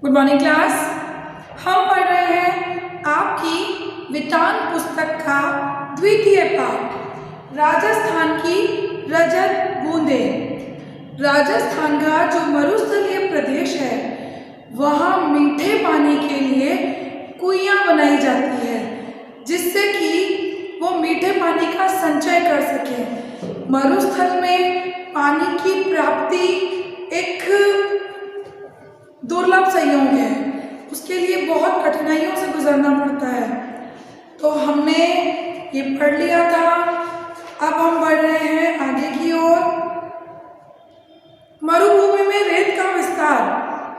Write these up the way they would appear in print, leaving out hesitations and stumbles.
Good morning class. हम पढ़ रहे हैं आपकी विज्ञान पुस्तक का द्वितीय पाठ राजस्थान की रजत बूंदें। राजस्थान का जो मरुस्थलीय प्रदेश है वहाँ मीठे पानी के लिए कुइयाँ बनाई जाती है जिससे कि वो मीठे पानी का संचय कर सके। मरुस्थल में पानी की प्राप्ति एक दुर्लभ संयोग है, उसके लिए बहुत कठिनाइयों से गुजरना पड़ता है। तो हमने ये पढ़ लिया था, अब हम बढ़ रहे हैं आगे की ओर। मरुभूमि में रेत का विस्तार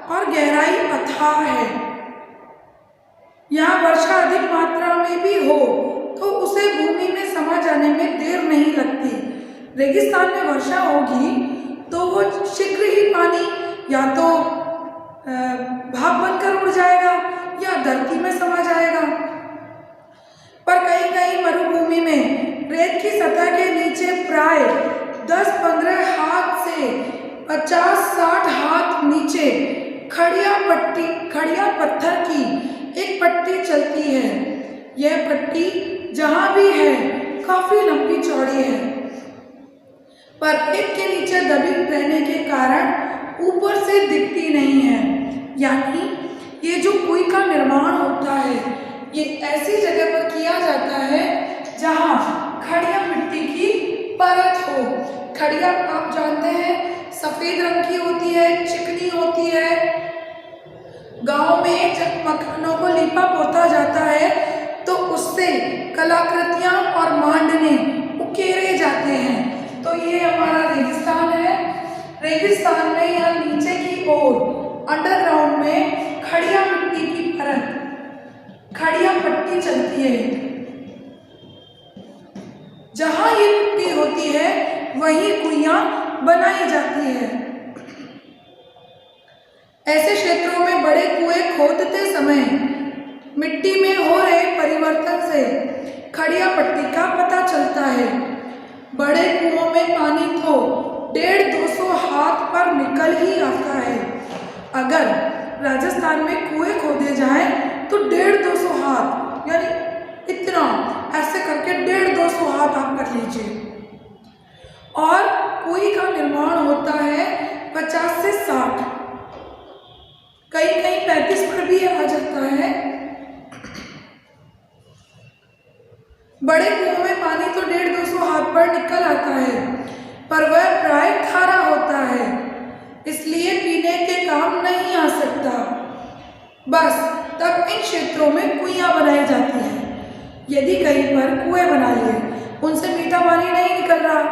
और गहराई अथाह है। यहाँ वर्षा अधिक मात्रा में भी हो तो उसे भूमि में समा जाने में देर नहीं लगती। रेगिस्तान में वर्षा होगी तो वो शीघ्र ही पानी या तो भाप बनकर उड़ जाएगा या धरती में समा जाएगा। पर कहीं कहीं मरुभूमि में रेत की सतह के नीचे प्राय 10-15 हाथ से 50-60 हाथ नीचे खड़िया पत्थर की एक पट्टी चलती है। यह पट्टी जहाँ भी है काफी लंबी चौड़ी है, पर रेत के नीचे दबी रहने के कारण ऊपर से दिखती नहीं है। यानी ये जो कुई का निर्माण होता है ये ऐसी जगह पर किया जाता है जहाँ खड़िया मिट्टी की परत हो। खड़िया आप जानते हैं सफेद रंग की होती है, चिकनी होती है। गांव में जब मकानों को लीपा पोता जाता है तो उससे कलाकृतियां और मांडने उकेरे जाते हैं। तो ये हमारा रेगिस्तान है। रेगिस्तान में यहाँ नीचे की ओर अंडरग्राउंड में खड़िया मिट्टी की परत, खड़िया पट्टी चलती है। जहां ये मिट्टी होती है वहीं कुइयां बनाई जाती है। ऐसे क्षेत्रों में बड़े कुएं खोदते समय मिट्टी में हो रहे परिवर्तन से खड़िया पट्टी का पता चलता है। बड़े कुओं में पानी तो 150-200 हाथ पर निकल ही आता है। अगर राजस्थान में कुएं खोदे जाएं तो 150-200 हाथ, यानी इतना ऐसे करके 150-200 हाथ आप कर लीजिए। और कुई का निर्माण होता है 50 से 60, कहीं कहीं 35 पर भी आ जाता है। बड़े कुओं में पानी तो 150-200 हाथ पर निकल आता है, पर वह प्राय खारा होता है, इसलिए पीने के काम नहीं आ सकता। बस तब इन क्षेत्रों में कुइयां बनाई जाती हैं। यदि कहीं पर कुएं बना लिए, उनसे मीठा पानी नहीं निकल रहा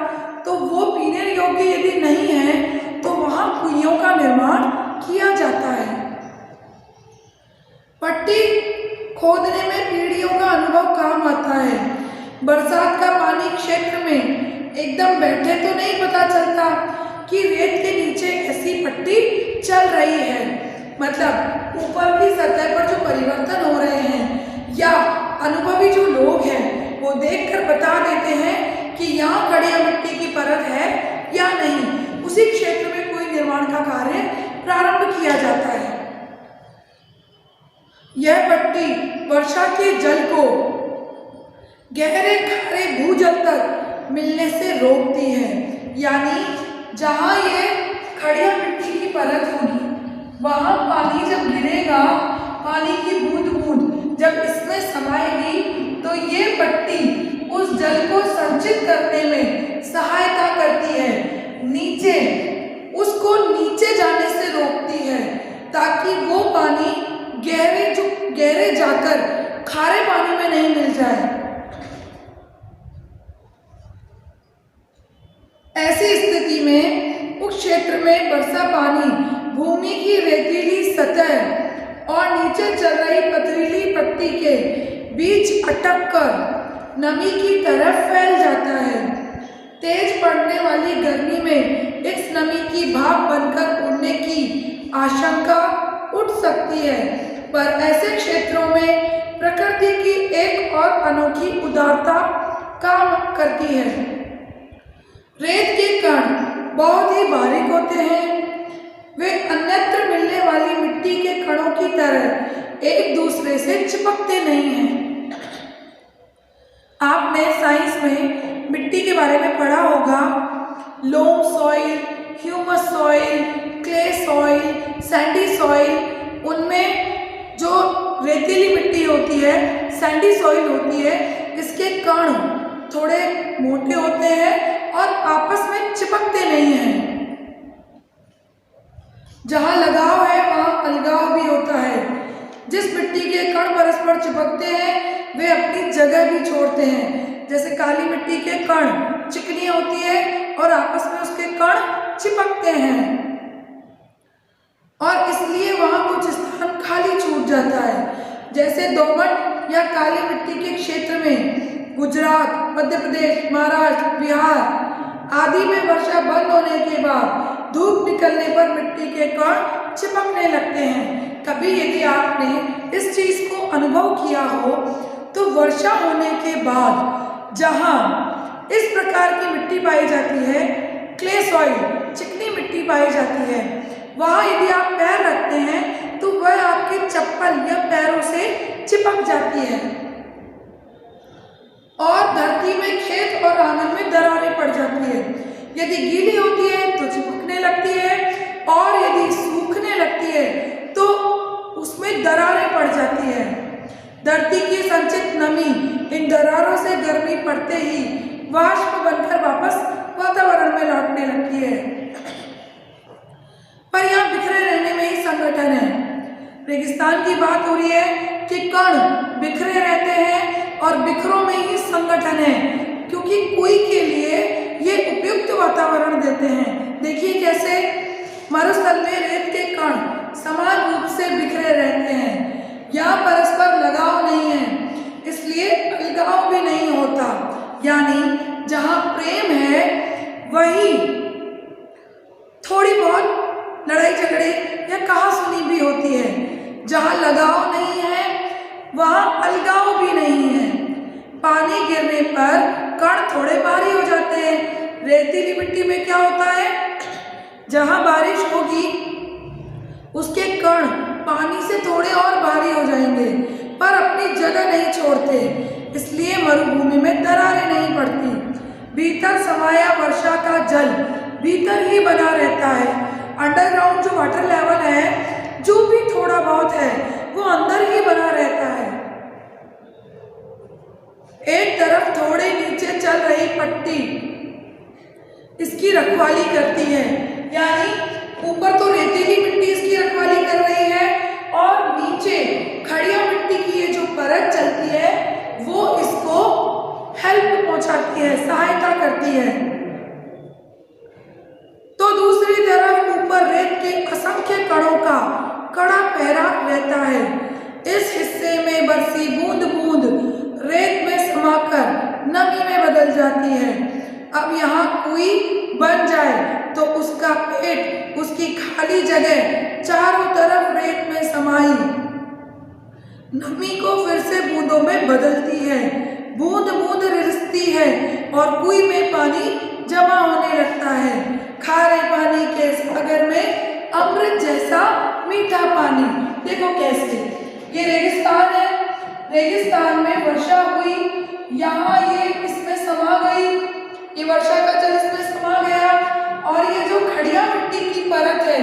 तो वो पीने योग्य यदि नहीं है तो वहां कुइयों का निर्माण किया जाता है। पट्टी खोदने में पीढ़ियों का अनुभव काम आता है। बरसात का पानी क्षेत्र में एकदम बैठे तो नहीं पता चलता कि रेत के नीचे ऐसी पट्टी चल रही है। मतलब ऊपर की सतह पर जो परिवर्तन हो रहे हैं या अनुभवी जो लोग हैं वो देखकर बता देते हैं कि यहाँ खड़िया मिट्टी की परत है या नहीं। उसी क्षेत्र में कोई निर्माण का कार्य प्रारंभ किया जाता है। यह पट्टी वर्षा के जल को गहरे खारे भूजल तक मिलने से रोकती है। यानी जहाँ ये खड़िया मिट्टी की परत होगी वहाँ पानी जब गिरेगा, पानी की बूंद बूंद जब इसमें समाएगी तो ये पट्टी उस जल को संचित करने में सहायता करती है। नीचे उसको नीचे जाने से रोकती है ताकि वो पानी गहरे जाकर खारे पानी में नहीं मिल जाए। ऐसी स्थिति में उस क्षेत्र में वर्षा पानी भूमि की रेतीली सतह और नीचे चल रही पथरीली पट्टी के बीच अटक कर नमी की तरफ फैल जाता है। तेज पड़ने वाली गर्मी में इस नमी की भाप बनकर उड़ने की आशंका उठ सकती है, पर ऐसे क्षेत्रों में प्रकृति की एक और अनोखी उदारता काम करती है। रेत के कण बहुत ही बारीक होते हैं। वे अन्यत्र मिलने वाली मिट्टी के कणों एक दूसरे से चिपकते नहीं हैं। आपने साइंस में मिट्टी के बारे में पढ़ा होगा, loam soil, humus soil, clay soil, sandy soil. उनमें जो रेतीली मिट्टी होती है, सैंडी सॉइल होती है, इसके कण थोड़े मोटे होते हैं और आपस में चिपकते नहीं हैं। जहाँ लगाव है वहाँ अलगाव भी होता है। जिस मिट्टी के कण परस्पर चिपकते हैं वे अपनी जगह भी छोड़ते हैं। जैसे काली मिट्टी के कण चिकनी होती है और आपस में उसके कण चिपकते हैं और इसलिए वहाँ कुछ स्थान खाली छूट जाता है। जैसे दोमट या काली मिट्टी के क्षेत्र में गुजरात, मध्य प्रदेश, महाराष्ट्र, बिहार आदि में वर्षा बंद होने के बाद धूप निकलने पर मिट्टी के कण चिपकने लगते हैं। कभी यदि आपने इस चीज को अनुभव किया हो तो वर्षा होने के बाद जहाँ इस प्रकार की मिट्टी पाई जाती है, क्ले सॉइल, चिकनी मिट्टी पाई जाती है, वहाँ यदि आप पैर रखते हैं तो वह आपके चप्पल या पैरों से चिपक जाती है और धरती में, खेत और आंगन में दरारें पड़ जाती है। यदि गीली होती है तो चिपकने लगती है और यदि सूखने लगती है तो उसमें दरारें पड़ जाती है। धरती की संचित नमी इन दरारों से गर्मी पड़ते ही वाष्प बनकर वापस वातावरण में लौटने लगती है। पर यहाँ बिखरे रहने में ही संगठन है। रेगिस्तान की बात हो रही है कि कण बिखरे रहते हैं और बिखरों में ही संगठन है, क्योंकि कोई के लिए ये उपयुक्त वातावरण देते हैं। देखिए कैसे मरुस्थल में रेत के कण समान रूप से बिखरे रहते हैं। यहाँ परस्पर लगाव नहीं है, इसलिए अलगाव भी नहीं होता। यानी जहाँ प्रेम है वहीं थोड़ी बहुत लड़ाई झगड़े या कहासुनी भी होती है। जहाँ लगाव नहीं है वहाँ अलगाव भी नहीं है। पानी गिरने पर कण थोड़े भारी हो जाते हैं। रेतीली मिट्टी में क्या होता है, जहाँ बारिश होगी उसके कण पानी से थोड़े और भारी हो जाएंगे पर अपनी जगह नहीं छोड़ते, इसलिए मरुभूमि में दरारें नहीं पड़ती। भीतर समाया वर्षा का जल भीतर ही बना रहता है। अंडरग्राउंड जो वाटर लेवल है, जो भी थोड़ा बहुत है, वो अंदर ही बना रहता है। एक तरफ थोड़े नीचे चल रही पट्टी इसकी रखवाली करती है, यानी ऊपर तो रेतीली मिट्टी इसकी रखवाली कर रही है और नीचे खड़िया मिट्टी की ये जो परत चलती है वो इसको हेल्प पहुंचाती है, सहायता करती है। तो दूसरी तरफ ऊपर रेत के असंख्य कणों का कड़ा पहरा रहता है। इस हिस्से में बरसी बूंद बूंद रेत में समाकर नमी में बदल जाती है। अब यहाँ कुई बन जाए तो उसका पेट, उसकी खाली जगह चारों तरफ रेत में समाई नमी को फिर से बूंदों में बदलती है। बूंद बूंद रिसती है और कुई में पानी जमा होने लगता है। खारे पानी के सागर में अमृत जैसा मीठा पानी। देखो कैसे ये रेगिस्तान है, रेगिस्तान में वर्षा हुई, यहाँ ये इसमें समा गई, ये वर्षा का जल इसमें समा गया और ये जो खड़िया मिट्टी की परत है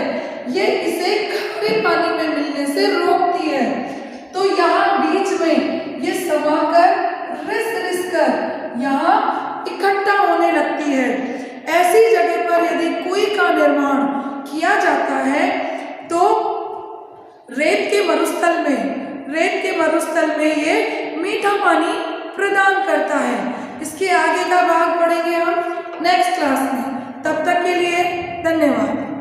ये इसे खारे पानी में मिलने से रोकती है। तो यहाँ बीच में ये समाकर रिस कर यहाँ इकट्ठा होने लगती है। ऐसी जगह पर यदि कुई का निर्माण किया जाता है तो रेत के मरुस्थल में ये मीठा पानी प्रदान करता है। इसके आगे का भाग पढ़ेंगे हम नेक्स्ट क्लास में। तब तक के लिए धन्यवाद।